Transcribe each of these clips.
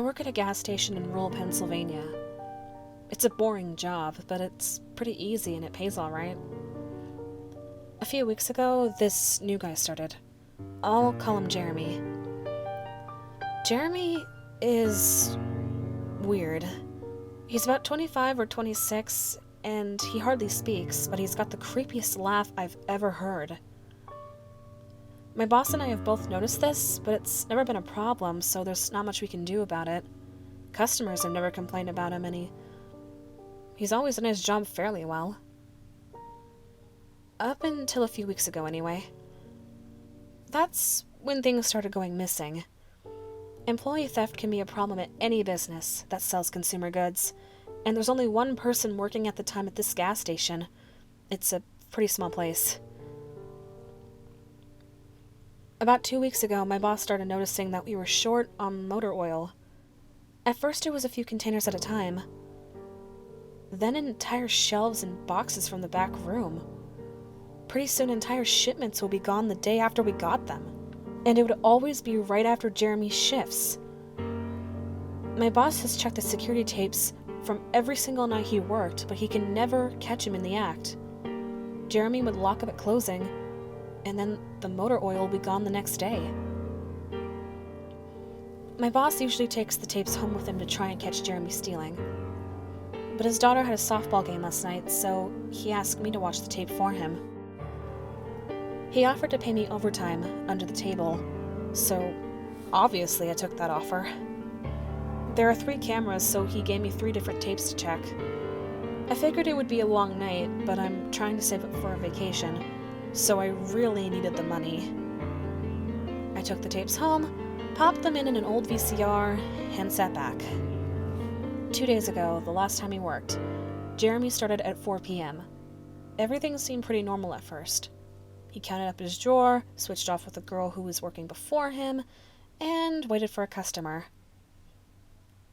work at a gas station in rural Pennsylvania. It's a boring job, but it's pretty easy and it pays alright. A few weeks ago, this new guy started. I'll call him Jeremy. Jeremy is weird. He's about 25 or 26, and he hardly speaks, but he's got the creepiest laugh I've ever heard. My boss and I have both noticed this, but it's never been a problem, so there's not much we can do about it. Customers have never complained about him, and he's always done his job fairly well. Up until a few weeks ago, anyway. That's when things started going missing. Employee theft can be a problem at any business that sells consumer goods, and there's only one person working at the time at this gas station. It's a pretty small place. About 2 weeks ago, my boss started noticing that we were short on motor oil. At first it was a few containers at a time. Then entire shelves and boxes from the back room. Pretty soon entire shipments will be gone the day after we got them. And it would always be right after Jeremy's shifts. My boss has checked the security tapes from every single night he worked, but he can never catch him in the act. Jeremy would lock up at closing, and then the motor oil will be gone the next day. My boss usually takes the tapes home with him to try and catch Jeremy stealing. But his daughter had a softball game last night, so he asked me to watch the tape for him. He offered to pay me overtime under the table, so obviously I took that offer. There are 3 cameras, so he gave me 3 different tapes to check. I figured it would be a long night, but I'm trying to save up for a vacation, so I really needed the money. I took the tapes home, popped them in an old VCR, and sat back. 2 days ago, the last time he worked, Jeremy started at 4 p.m. Everything seemed pretty normal at first. He counted up his drawer, switched off with the girl who was working before him, and waited for a customer.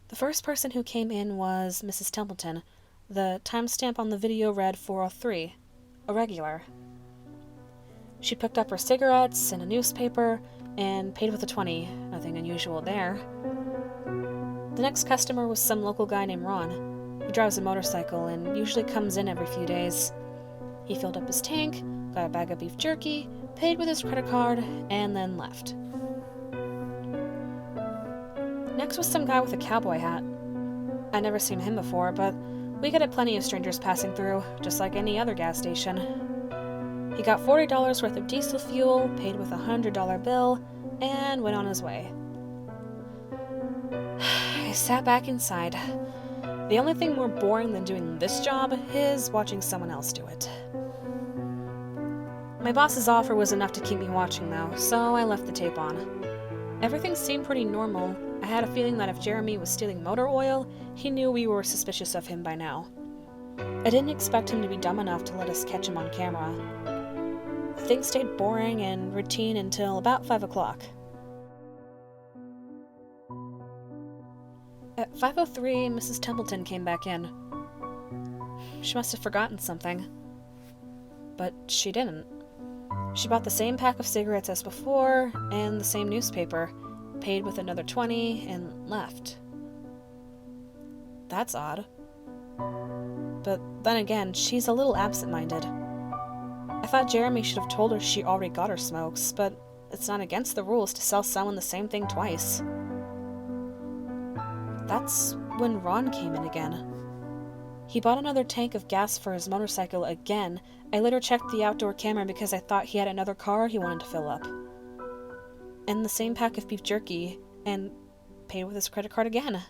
The first person who came in was Mrs. Templeton. The timestamp on the video read 4:03, a regular. She picked up her cigarettes and a newspaper and paid with a 20, nothing unusual there. The next customer was some local guy named Ron. He drives a motorcycle and usually comes in every few days. He filled up his tank, got a bag of beef jerky, paid with his credit card, and then left. Next was some guy with a cowboy hat. I'd never seen him before, but we get plenty of strangers passing through, just like any other gas station. He got $40 worth of diesel fuel, paid with a $100 bill, and went on his way. I sat back inside. The only thing more boring than doing this job is watching someone else do it. My boss's offer was enough to keep me watching though, so I left the tape on. Everything seemed pretty normal. I had a feeling that if Jeremy was stealing motor oil, he knew we were suspicious of him by now. I didn't expect him to be dumb enough to let us catch him on camera. Things stayed boring and routine until about 5 o'clock. At 5:03, Mrs. Templeton came back in. She must have forgotten something. But she didn't. She bought the same pack of cigarettes as before, and the same newspaper, paid with another 20, and left. That's odd. But then again, she's a little absent-minded. I thought Jeremy should have told her she already got her smokes, but it's not against the rules to sell someone the same thing twice. That's when Ron came in again. He bought another tank of gas for his motorcycle again. I later checked the outdoor camera because I thought he had another car he wanted to fill up. And the same pack of beef jerky, and paid with his credit card again.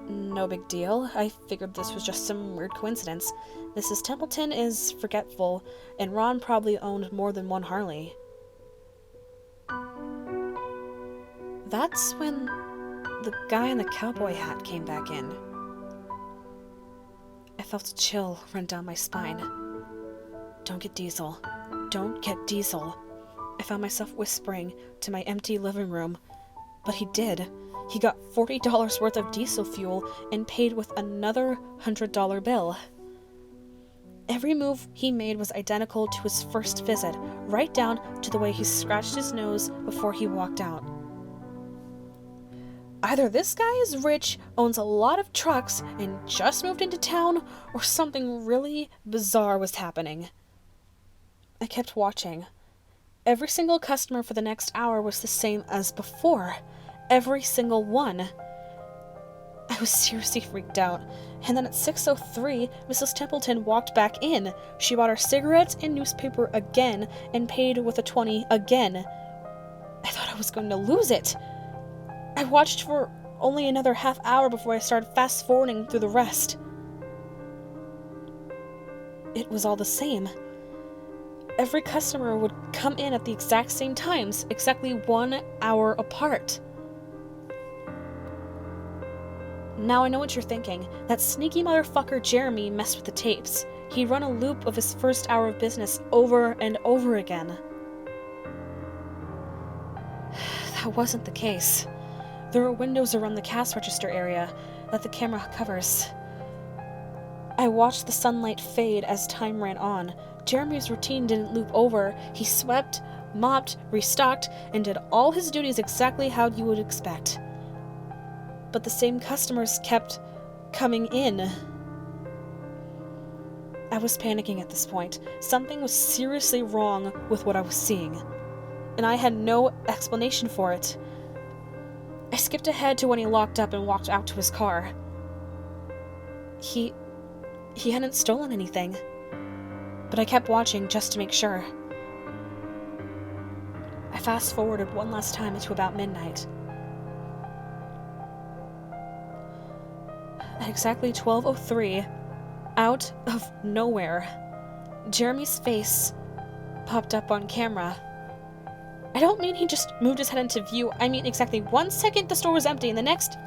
No big deal. I figured this was just some weird coincidence. Mrs. Templeton is forgetful, and Ron probably owned more than one Harley. That's when the guy in the cowboy hat came back in. I felt a chill run down my spine. Don't get diesel. Don't get diesel. I found myself whispering to my empty living room. But he did. He got $40 worth of diesel fuel and paid with another $100 bill. Every move he made was identical to his first visit, right down to the way he scratched his nose before he walked out. Either this guy is rich, owns a lot of trucks, and just moved into town, or something really bizarre was happening. I kept watching. Every single customer for the next hour was the same as before. Every single one. I was seriously freaked out. And then at 6:03, Mrs. Templeton walked back in. She bought her cigarettes and newspaper again, and paid with a 20 again. I thought I was going to lose it. I watched for only another half hour before I started fast-forwarding through the rest. It was all the same. Every customer would come in at the exact same times, exactly 1 hour apart. Now I know what you're thinking. That sneaky motherfucker Jeremy messed with the tapes. He'd run a loop of his first hour of business over and over again. That wasn't the case. There were windows around the cash register area that the camera covers. I watched the sunlight fade as time ran on. Jeremy's routine didn't loop over. He swept, mopped, restocked, and did all his duties exactly how you would expect. But the same customers kept coming in. I was panicking at this point. Something was seriously wrong with what I was seeing, and I had no explanation for it. I skipped ahead to when he locked up and walked out to his car. He hadn't stolen anything, but I kept watching just to make sure. I fast-forwarded one last time to about midnight. At exactly 12:03, out of nowhere, Jeremy's face popped up on camera. I don't mean he just moved his head into view. I mean exactly 1 second the store was empty, and the next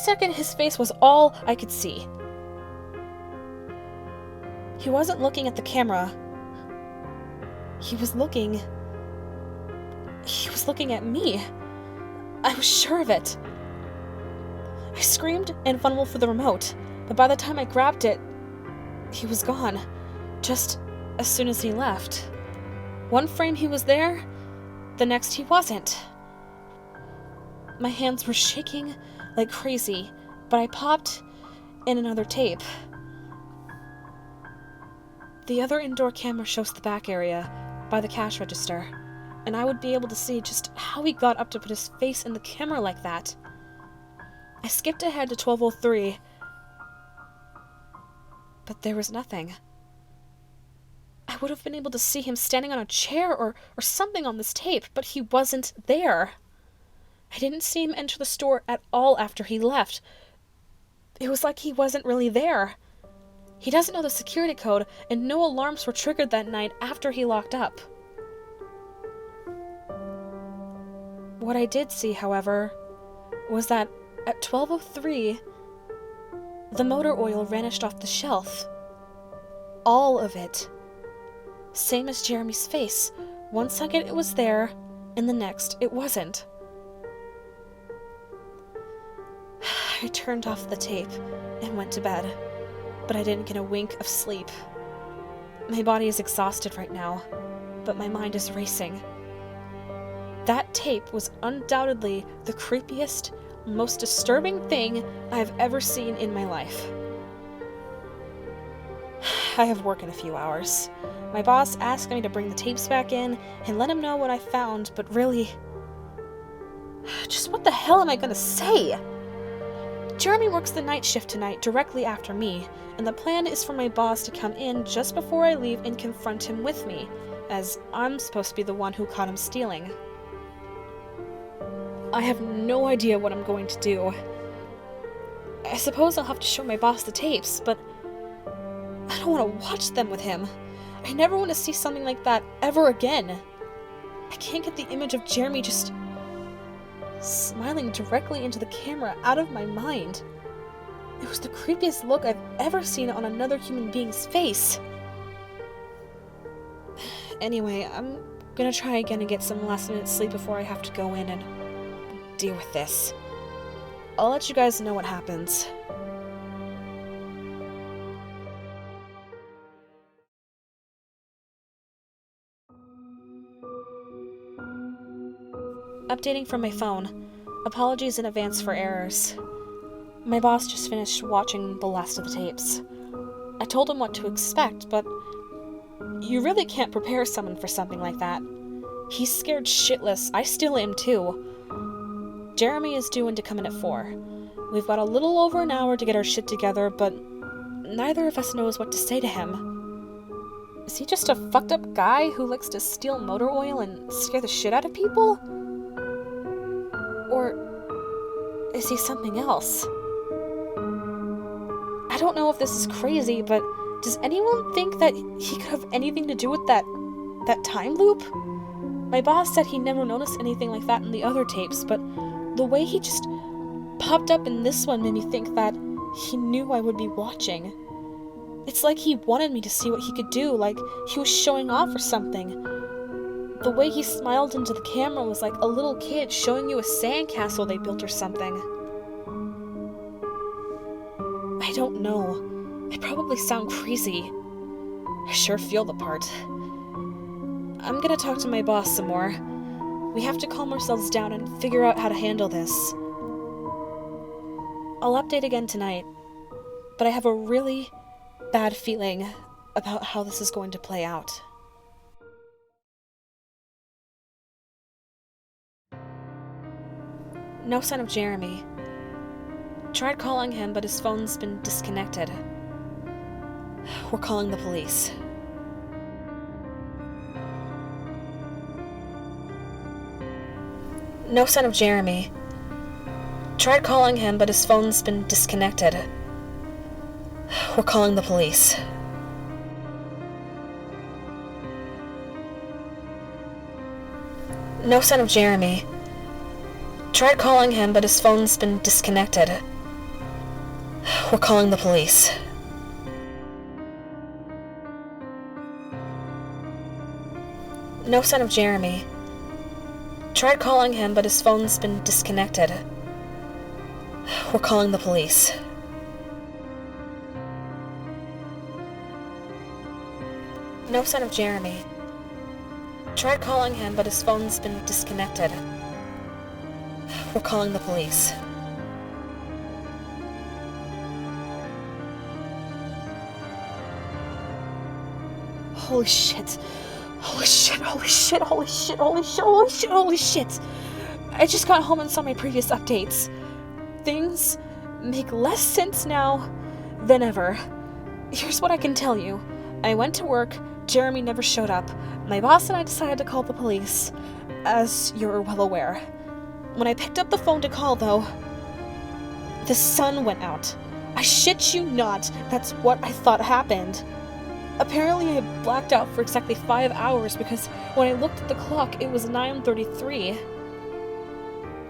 second his face was all I could see. He wasn't looking at the camera. He was looking at me. I was sure of it. I screamed and fumbled for the remote, but by the time I grabbed it, he was gone, just as soon as he left. One frame he was there, the next he wasn't. My hands were shaking like crazy, but I popped in another tape. The other indoor camera shows the back area, by the cash register, and I would be able to see just how he got up to put his face in the camera like that. I skipped ahead to 12:03, but there was nothing. I would have been able to see him standing on a chair or something on this tape, but he wasn't there. I didn't see him enter the store at all after he left. It was like he wasn't really there. He doesn't know the security code, and no alarms were triggered that night after he locked up. What I did see, however, was that at 12:03, the motor oil vanished off the shelf. All of it. Same as Jeremy's face. 1 second it was there, and the next it wasn't. I turned off the tape and went to bed, but I didn't get a wink of sleep. My body is exhausted right now, but my mind is racing. That tape was undoubtedly the creepiest, most disturbing thing I've ever seen in my life. I have work in a few hours. My boss asked me to bring the tapes back in and let him know what I found, but really, just what the hell am I gonna say? Jeremy works the night shift tonight directly after me, and the plan is for my boss to come in just before I leave and confront him with me, as I'm supposed to be the one who caught him stealing. I have no idea what I'm going to do. I suppose I'll have to show my boss the tapes, but I don't want to watch them with him. I never want to see something like that ever again. I can't get the image of Jeremy just smiling directly into the camera out of my mind. It was the creepiest look I've ever seen on another human being's face. Anyway, I'm gonna try again and get some last-minute sleep before I have to go in and deal with this. I'll let you guys know what happens. Updating from my phone. Apologies in advance for errors. My boss just finished watching the last of the tapes. I told him what to expect, but you really can't prepare someone for something like that. He's scared shitless. I still am too. Jeremy is due in to come in at 4. We've got a little over an hour to get our shit together, but neither of us knows what to say to him. Is he just a fucked up guy who likes to steal motor oil and scare the shit out of people? Or is he something else? I don't know if this is crazy, but does anyone think that he could have anything to do with that time loop? My boss said he never noticed anything like that in the other tapes, but the way he just popped up in this one made me think that he knew I would be watching. It's like he wanted me to see what he could do, like he was showing off or something. The way he smiled into the camera was like a little kid showing you a sandcastle they built or something. I don't know. I probably sound crazy. I sure feel the part. I'm gonna talk to my boss some more. We have to calm ourselves down and figure out how to handle this. I'll update again tonight, but I have a really bad feeling about how this is going to play out. No sign of Jeremy. Tried calling him, but his phone's been disconnected. We're calling the police. No sign of Jeremy. Tried calling him, but his phone's been disconnected. We're calling the police. No sign of Jeremy. Tried calling him, but his phone's been disconnected. We're calling the police. No sign of Jeremy. Tried calling him, but his phone's been disconnected. We're calling the police. No sign of Jeremy. Tried calling him, but his phone's been disconnected. We're calling the police. Holy shit. Holy shit, holy shit, holy shit, holy shit, holy shit, holy shit. I just got home and saw my previous updates. Things make less sense now than ever. Here's what I can tell you. I went to work, Jeremy never showed up. My boss and I decided to call the police, as you're well aware. When I picked up the phone to call, though, the sun went out. I shit you not, that's what I thought happened. Apparently I blacked out for exactly 5 hours because when I looked at the clock, it was 9:33.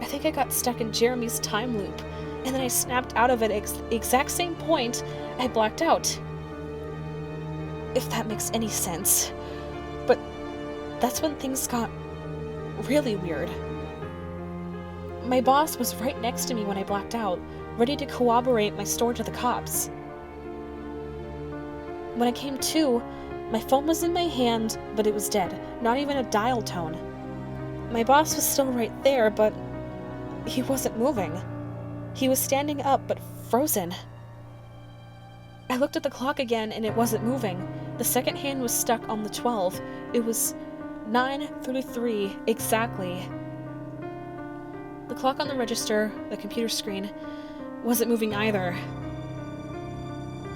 I think I got stuck in Jeremy's time loop, and then I snapped out of it at the exact same point I blacked out. If that makes any sense. But that's when things got really weird. My boss was right next to me when I blacked out, ready to corroborate my story to the cops. When I came to, my phone was in my hand, but it was dead, not even a dial tone. My boss was still right there, but he wasn't moving. He was standing up, but frozen. I looked at the clock again, and it wasn't moving. The second hand was stuck on the 12. It was 9:33 exactly. The clock on the register, the computer screen, wasn't moving either.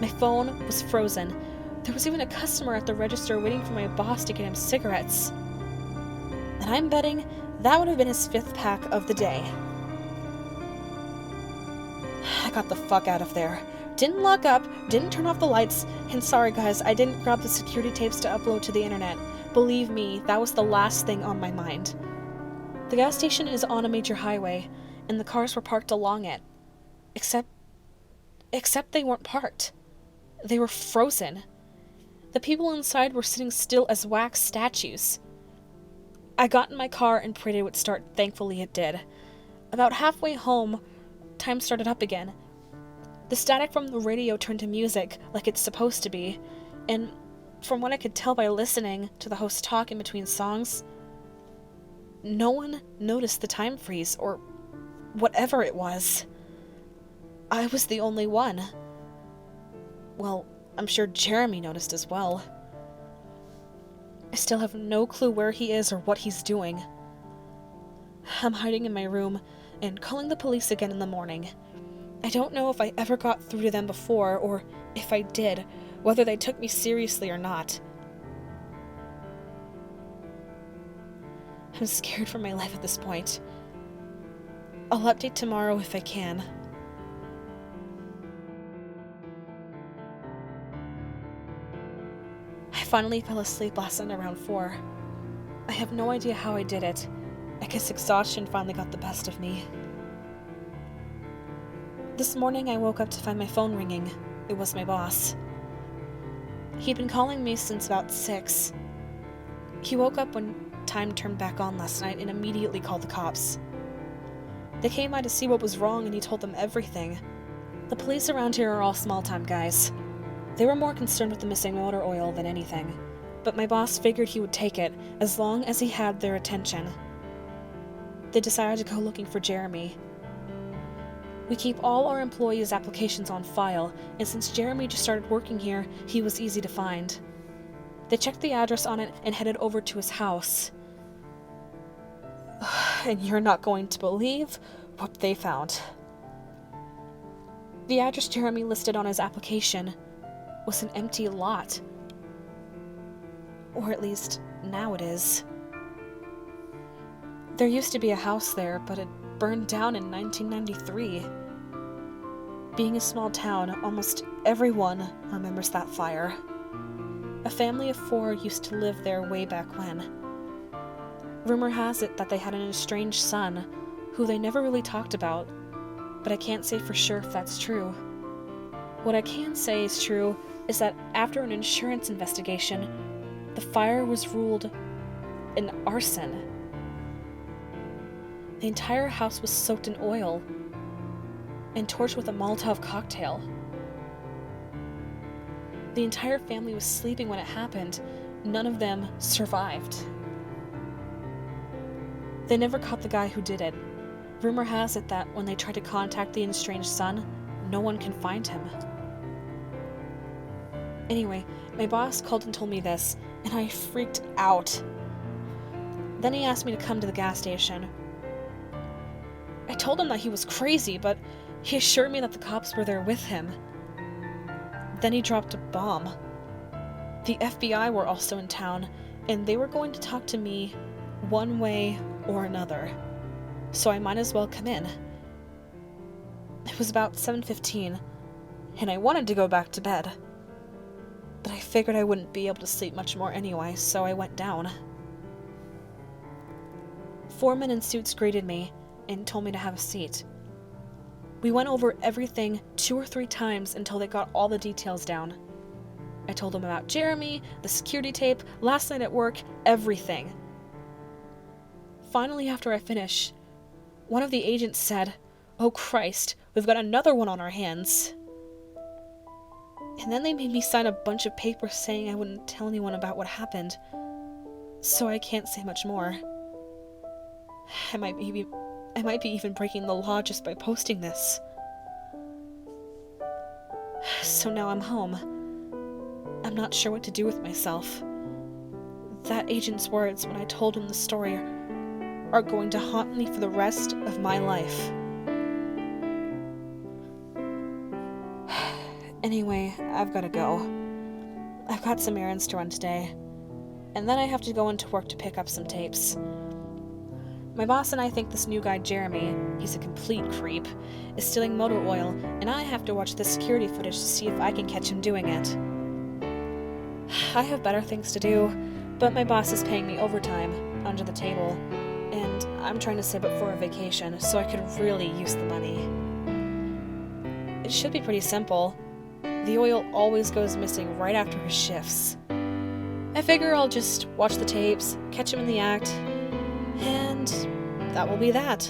My phone was frozen. There was even a customer at the register waiting for my boss to get him cigarettes. And I'm betting that would have been his 5th pack of the day. I got the fuck out of there. Didn't lock up, didn't turn off the lights, and sorry guys, I didn't grab the security tapes to upload to the internet. Believe me, that was the last thing on my mind. The gas station is on a major highway, and the cars were parked along it. Except they weren't parked. They were frozen. The people inside were sitting still as wax statues. I got in my car and prayed it would start. Thankfully it did. About halfway home, time started up again. The static from the radio turned to music, like it's supposed to be, and from what I could tell by listening to the host talk in between songs, no one noticed the time freeze or whatever it was. I was the only one. Well, I'm sure Jeremy noticed as well. I still have no clue where he is or what he's doing. I'm hiding in my room and calling the police again in the morning. I don't know if I ever got through to them before, or if I did, whether they took me seriously or not. I'm scared for my life at this point. I'll update tomorrow if I can. I finally fell asleep last night around 4. I have no idea how I did it. I guess exhaustion finally got the best of me. This morning I woke up to find my phone ringing. It was my boss. He'd been calling me since about 6. He woke up when time turned back on last night and immediately called the cops. They came by to see what was wrong and he told them everything. The police around here are all small-time guys. They were more concerned with the missing motor oil than anything, but my boss figured he would take it as long as he had their attention. They decided to go looking for Jeremy. We keep all our employees' applications on file, and since Jeremy just started working here, he was easy to find. They checked the address on it and headed over to his house. And you're not going to believe what they found. The address Jeremy listed on his application was an empty lot. Or at least, now it is. There used to be a house there, but it burned down in 1993. Being a small town, almost everyone remembers that fire. A family of 4 used to live there way back when. Rumor has it that they had an estranged son, who they never really talked about, but I can't say for sure if that's true. What I can say is true is that after an insurance investigation, the fire was ruled an arson. The entire house was soaked in oil and torched with a Molotov cocktail. The entire family was sleeping when it happened. None of them survived. They never caught the guy who did it. Rumor has it that when they tried to contact the estranged son, no one can find him. Anyway, my boss called and told me this, and I freaked out. Then he asked me to come to the gas station. I told him that he was crazy, but he assured me that the cops were there with him. Then he dropped a bomb. The FBI were also in town, and they were going to talk to me one way or another, so I might as well come in. It was about 7:15, and I wanted to go back to bed, but I figured I wouldn't be able to sleep much more anyway, so I went down. 4 men in suits greeted me and told me to have a seat. We went over everything 2 or 3 times until they got all the details down. I told them about Jeremy, the security tape, last night at work, everything. Finally, after I finished, one of the agents said, "Oh Christ, we've got another one on our hands." And then they made me sign a bunch of papers saying I wouldn't tell anyone about what happened, so I can't say much more. I might be even breaking the law just by posting this. So now I'm home. I'm not sure what to do with myself. That agent's words when I told him the story are going to haunt me for the rest of my life. Anyway, I've gotta go. I've got some errands to run today, and then I have to go into work to pick up some tapes. My boss and I think this new guy Jeremy, he's a complete creep, is stealing motor oil, and I have to watch the security footage to see if I can catch him doing it. I have better things to do, but my boss is paying me overtime under the table, and I'm trying to save up for a vacation so I could really use the money. It should be pretty simple. The oil always goes missing right after his shifts. I figure I'll just watch the tapes, catch him in the act, and that will be that.